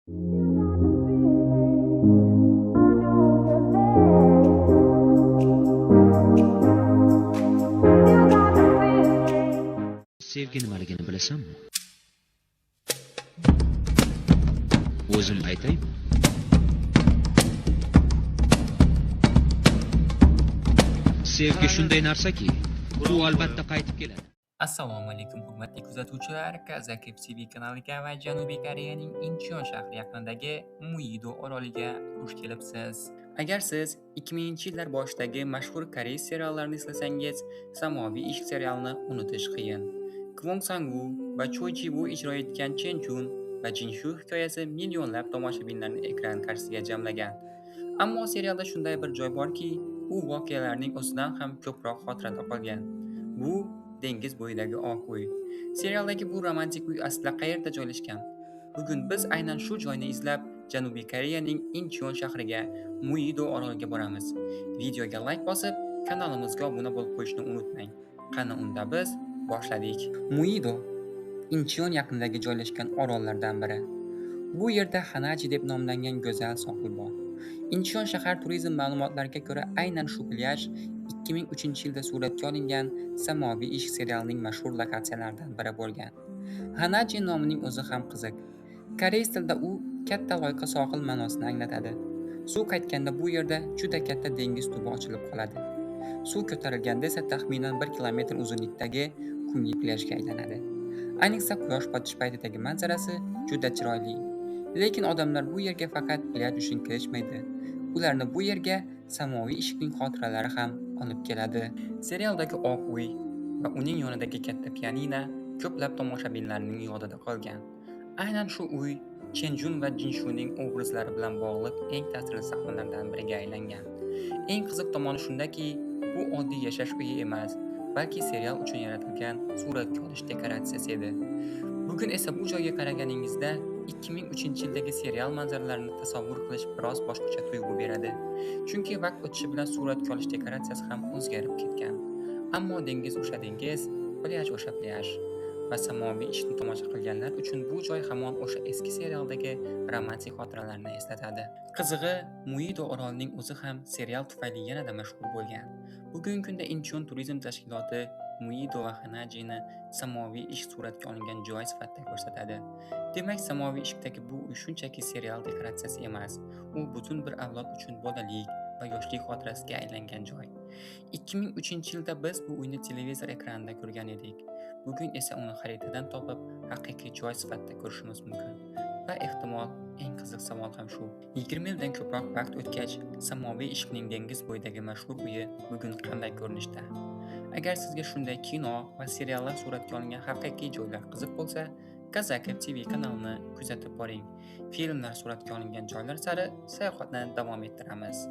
Sevgi nimaligini bilasanmi? O'zim aytaymi? Sevgi shunday narsaki, u albatta qaytib keladi. Assalomu alaykum hurmatli kuzatuvchilar. Kazakov TV kanaliga va Janubiy Koreyaning Incheon shahri yaqinidagi Muido oroliga xush kelibsiz. Agar siz 2000-yillar boshidagi mashhur koreys seriallarini eslasangiz, Samoviy ishq serialini unutish qiyin. Kwon Sang-woo va Choi Ji-woo ijro etgan Chen Jun va Jin Shu hikoyasi millionlab tomoshabinlarni ekran qarshisiga jamlagan. Ammo serialda shunday bir joy borki, u voqealarning o'zidan ham ko'proq xotirada qolgan. Bu dengiz bo'yidagi oq uy. Serialdagi bu romantik uy aslida qayerda joylashgan? Bugun biz aynan shu joyni izlab, Janubiy Koreyaning Incheon shahriga, Muido oroliga boramiz. Videoga like bosib, kanalimizga obuna bo'lib qo'yishni unutmang. Qani unda biz boshladik. Muido Incheon yaqinidagi joylashgan orollardan biri. Bu yerda Hanaji deb nomlangan go'zal sohil bor. Incheon shahar turizm ma'lumotlariga ko'ra aynan shu plyaj 2003-yilda suratga olingan Samoviy ishq serialining mashhur lokatsiyalaridan biri bo'lgan. Hanaji nomining o'zi ham qiziq. Koreys tilida u katta loyqa sohil ma'nosini anglatadi. Suv qaytganda bu yerda juda katta dengiz tubi ochilib qoladi. Suv ko'tarilganda esa taxminan 1 kilometr uzunlikdagi qumli plyajga aylanadi. Ayniqsa quyosh botish paytidagi manzarasi juda chiroyli. Lekin odamlar bu yerga faqat plyaj uchun kelishmaydi. Ularni bu yerga samoviy ishqning xotiralari ham olib keladi. Serialdagi oq uy va uning yonidagi katta pianino ko'plab tomoshabinlarning yodida qolgan. Aynan shu uy Chen Jun va Jin Shuning obrazlari bilan bog'liq eng ta'sirli sahnalardan biriga aylangan. Eng qiziq tomoni shundaki, bu oddiy yashash uyi emas, balki serial uchun yaratilgan suratga olish dekoratsiyasi edi. Bugun esa bu joyga qaraganingizda 2003-yildagi serial manzaralarini tasavvur qilish biroz boshqacha tuyg'u beradi. Chunki vaqt o'tishi bilan suratga olish dekoratsiyasi ham o'zgarib ketgan. Ammo dengiz o'sha dengiz, plyaj o'sha plyaj va samoviy ishni tomosha qilganlar uchun bu joy hamon o'sha eski serialdagi romantik xotiralarni eslatadi. Qizig'i, Muido orolining o'zi ham serial tufayli yanada mashhur bo'lgan. Bugungi kunda Incheon turizm tashkiloti Muido va Hanajini samoviy ishq suratga olingan joy sifatida ko'rsatadi. Demak, samoviy ishqdagi bu uy shunchaki serial dekoratsiyasi emas, u butun bir avlod uchun bolalik va yoshlik xotirasiga aylangan joy. 2003-yilda biz bu uyni televizor ekranida ko'rgan edik. Bugun esa uni xaritadan topib, haqiqiy joy sifatida ko'rishimiz mumkin. Va ehtimol eng qiziq savol ham shu. 20 yildan ko'proq vaqt o'tgach, samoviy ishqning dengiz bo'yidagi mashhur uyi bugun qanday ko'rinishda? Agar sizga shunday kino va seriallar suratga olingan haqiqiy joylar qiziq bo'lsa, Kazakov TV kanalini kuzatib boring. Filmlar suratga olingan joylar sari sayohatni davom ettiramiz.